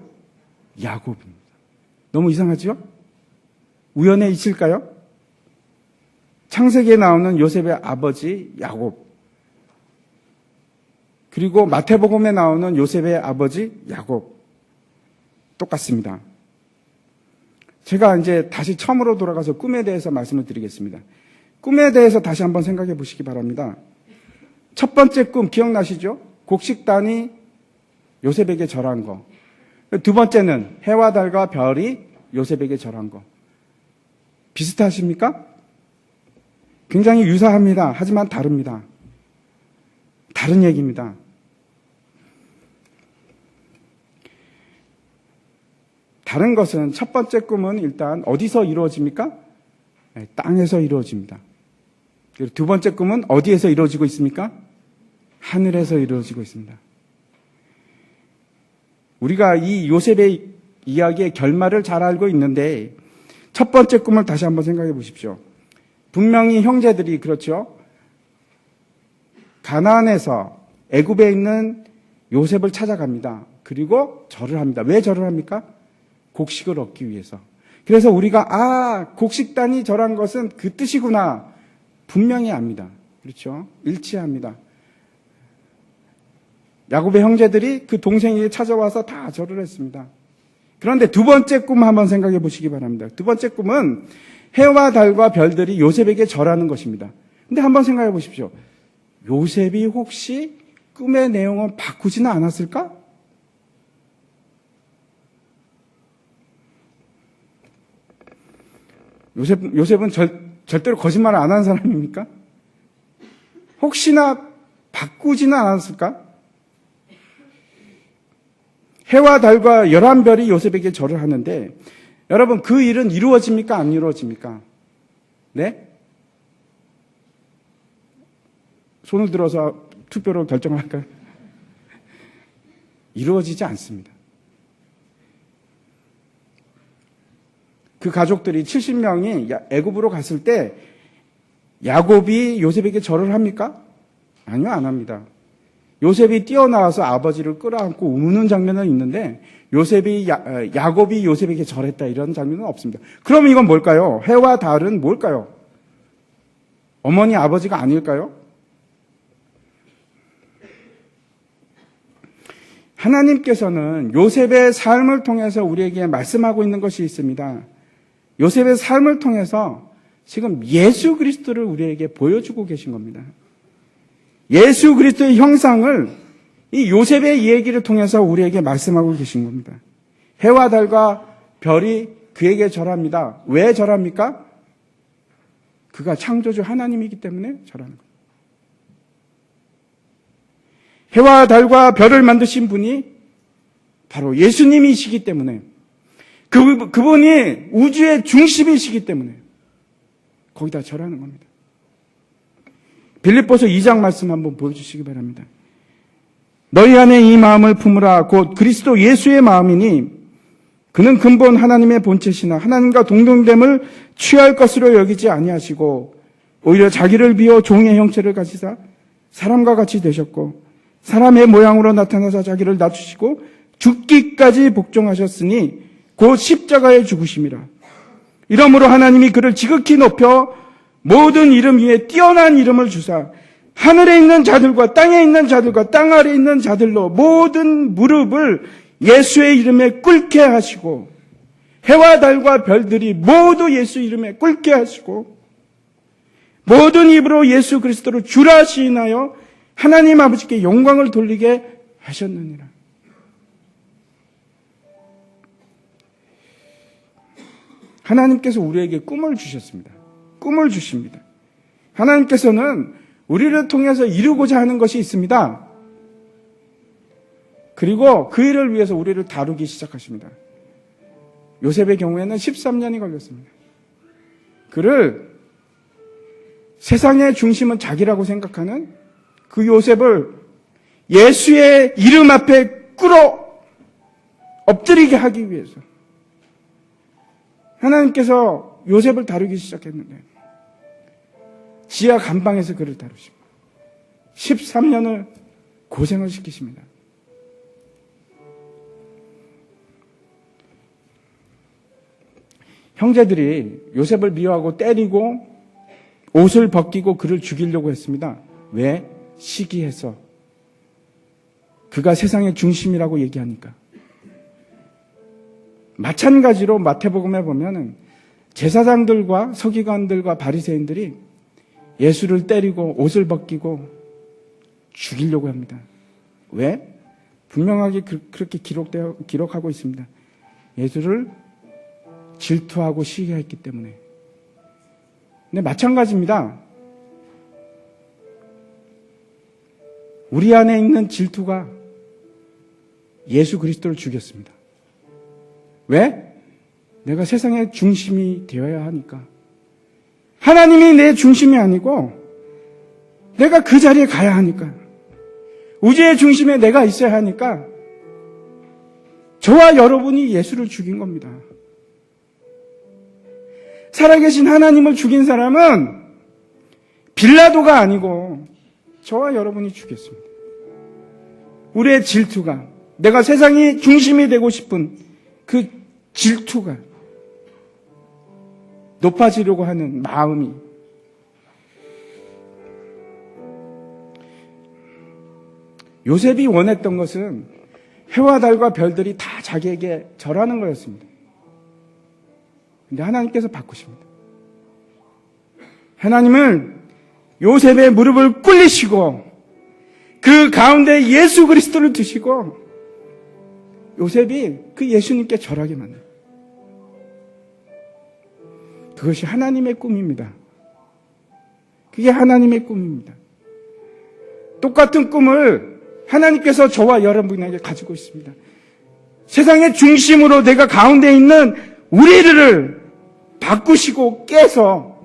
야곱입니다. 너무 이상하죠? 우연의 이치일까요? 창세기에 나오는 요셉의 아버지 야곱. 그리고 마태복음에 나오는 요셉의 아버지 야곱. 똑같습니다. 제가 이제 다시 처음으로 돌아가서 꿈에 대해서 말씀을 드리겠습니다. 꿈에 대해서 다시 한번 생각해 보시기 바랍니다. 첫 번째 꿈 기억나시죠? 곡식단이 요셉에게 절한 거. 두 번째는 해와 달과 별이 요셉에게 절한 거. 비슷하십니까? 굉장히 유사합니다. 하지만 다릅니다. 다른 얘기입니다. 다른 것은 첫 번째 꿈은 일단 어디서 이루어집니까? 땅에서 이루어집니다. 그리고 두 번째 꿈은 어디에서 이루어지고 있습니까? 하늘에서 이루어지고 있습니다. 우리가 이 요셉의 이야기의 결말을 잘 알고 있는데 첫 번째 꿈을 다시 한번 생각해 보십시오. 분명히 형제들이 그렇죠. 가나안에서 애굽에 있는 요셉을 찾아갑니다. 그리고 절을 합니다. 왜 절을 합니까? 곡식을 얻기 위해서. 그래서 우리가 곡식단이 절한 것은 그 뜻이구나 분명히 압니다. 그렇죠? 일치합니다. 야곱의 형제들이 그 동생에게 찾아와서 다 절을 했습니다. 그런데 두 번째 꿈 한번 생각해 보시기 바랍니다. 두 번째 꿈은 해와 달과 별들이 요셉에게 절하는 것입니다. 근데 한번 생각해 보십시오. 요셉이 혹시 꿈의 내용을 바꾸지는 않았을까? 요셉은 절대로 거짓말을 안 하는 사람입니까? 혹시나 바꾸지는 않았을까? 해와 달과 11별이 요셉에게 절을 하는데 여러분 그 일은 이루어집니까? 안 이루어집니까? 네? 손을 들어서 투표로 결정할까요? 이루어지지 않습니다. 그 가족들이 70명이 애굽으로 갔을 때 야곱이 요셉에게 절을 합니까? 아니요, 안 합니다. 요셉이 뛰어나와서 아버지를 끌어안고 우는 장면은 있는데 야곱이 요셉에게 절했다 이런 장면은 없습니다. 그럼 이건 뭘까요? 해와 달은 뭘까요? 어머니 아버지가 아닐까요? 하나님께서는 요셉의 삶을 통해서 우리에게 말씀하고 있는 것이 있습니다. 요셉의 삶을 통해서 지금 예수 그리스도를 우리에게 보여주고 계신 겁니다. 예수 그리스도의 형상을 이 요셉의 얘기를 통해서 우리에게 말씀하고 계신 겁니다. 해와 달과 별이 그에게 절합니다. 왜 절합니까? 그가 창조주 하나님이기 때문에 절하는 겁니다. 해와 달과 별을 만드신 분이 바로 예수님이시기 때문에 그분이 우주의 중심이시기 때문에 거기다 절하는 겁니다. 빌립보서 2장 말씀 한번 보여주시기 바랍니다. 너희 안에 이 마음을 품으라. 곧 그리스도 예수의 마음이니 그는 근본 하나님의 본체시나 하나님과 동등됨을 취할 것으로 여기지 아니하시고 오히려 자기를 비워 종의 형체를 가지사 사람과 같이 되셨고 사람의 모양으로 나타나사 자기를 낮추시고 죽기까지 복종하셨으니 곧 십자가에 죽으심이라. 이러므로 하나님이 그를 지극히 높여 모든 이름 위에 뛰어난 이름을 주사 하늘에 있는 자들과 땅에 있는 자들과 땅 아래에 있는 자들로 모든 무릎을 예수의 이름에 꿇게 하시고 해와 달과 별들이 모두 예수 이름에 꿇게 하시고 모든 입으로 예수 그리스도를 주라 시인하여 하나님 아버지께 영광을 돌리게 하셨느니라. 하나님께서 우리에게 꿈을 주셨습니다. 꿈을 주십니다. 하나님께서는 우리를 통해서 이루고자 하는 것이 있습니다. 그리고 그 일을 위해서 우리를 다루기 시작하십니다. 요셉의 경우에는 13년이 걸렸습니다. 그를 세상의 중심은 자기라고 생각하는 그 요셉을 예수의 이름 앞에 꿇어 엎드리게 하기 위해서 하나님께서 요셉을 다루기 시작했는데 지하 감방에서 그를 다루시고 13년을 고생을 시키십니다. 형제들이 요셉을 미워하고 때리고 옷을 벗기고 그를 죽이려고 했습니다. 왜? 시기해서. 그가 세상의 중심이라고 얘기하니까. 마찬가지로 마태복음에 보면은 제사장들과 서기관들과 바리새인들이 예수를 때리고 옷을 벗기고 죽이려고 합니다. 왜? 분명하게 그렇게 기록하고 있습니다. 예수를 질투하고 시기했기 때문에. 근데 마찬가지입니다. 우리 안에 있는 질투가 예수 그리스도를 죽였습니다. 왜? 내가 세상의 중심이 되어야 하니까. 하나님이 내 중심이 아니고 내가 그 자리에 가야 하니까. 우주의 중심에 내가 있어야 하니까 저와 여러분이 예수를 죽인 겁니다. 살아계신 하나님을 죽인 사람은 빌라도가 아니고 저와 여러분이 죽였습니다. 우리의 질투가, 내가 세상이 중심이 되고 싶은 그 질투가, 높아지려고 하는 마음이 요셉이 원했던 것은 해와 달과 별들이 다 자기에게 절하는 거였습니다. 근데 하나님께서 바꾸십니다. 하나님은 요셉의 무릎을 꿇리시고 그 가운데 예수 그리스도를 두시고 요셉이 그 예수님께 절하게 만들어요. 그것이 하나님의 꿈입니다. 그게 하나님의 꿈입니다. 똑같은 꿈을 하나님께서 저와 여러분에게 가지고 있습니다. 세상의 중심으로 내가 가운데 있는 우리를 바꾸시고 깨서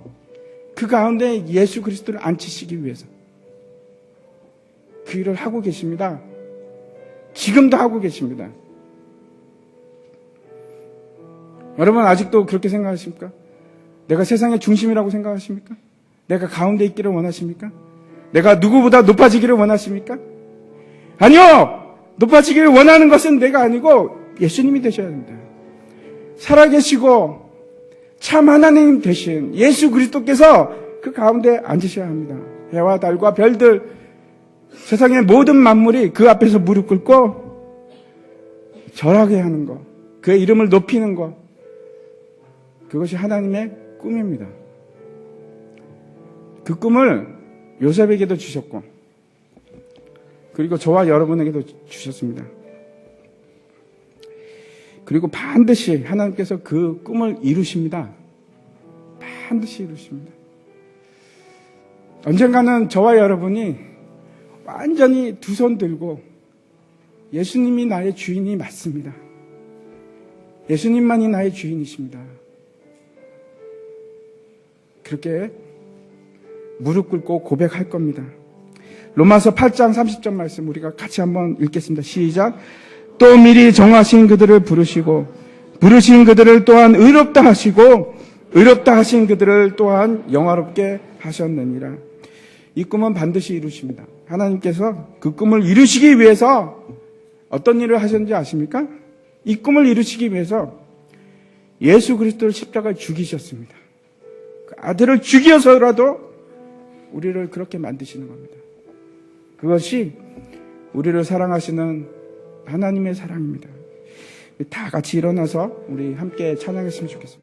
그 가운데 예수 그리스도를 앉히시기 위해서 그 일을 하고 계십니다. 지금도 하고 계십니다. 여러분 아직도 그렇게 생각하십니까? 내가 세상의 중심이라고 생각하십니까? 내가 가운데 있기를 원하십니까? 내가 누구보다 높아지기를 원하십니까? 아니요! 높아지기를 원하는 것은 내가 아니고 예수님이 되셔야 됩니다. 살아계시고 참 하나님 되신 예수 그리스도께서 그 가운데 앉으셔야 합니다. 해와 달과 별들, 세상의 모든 만물이 그 앞에서 무릎 꿇고 절하게 하는 것, 그의 이름을 높이는 것, 그것이 하나님의 꿈입니다. 그 꿈을 요셉에게도 주셨고 그리고 저와 여러분에게도 주셨습니다. 그리고 반드시 하나님께서 그 꿈을 이루십니다. 반드시 이루십니다. 언젠가는 저와 여러분이 완전히 두 손 들고 예수님이 나의 주인이 맞습니다. 예수님만이 나의 주인이십니다. 그렇게 무릎 꿇고 고백할 겁니다. 로마서 8장 30절 말씀 우리가 같이 한번 읽겠습니다. 시작. 또 미리 정하신 그들을 부르시고 부르신 그들을 또한 의롭다 하시고 의롭다 하신 그들을 또한 영화롭게 하셨느니라. 이 꿈은 반드시 이루십니다. 하나님께서 그 꿈을 이루시기 위해서 어떤 일을 하셨는지 아십니까? 이 꿈을 이루시기 위해서 예수 그리스도를 십자가에 죽이셨습니다. 그 아들을 죽여서라도 우리를 그렇게 만드시는 겁니다. 그것이 우리를 사랑하시는 하나님의 사랑입니다. 다 같이 일어나서 우리 함께 찬양했으면 좋겠습니다.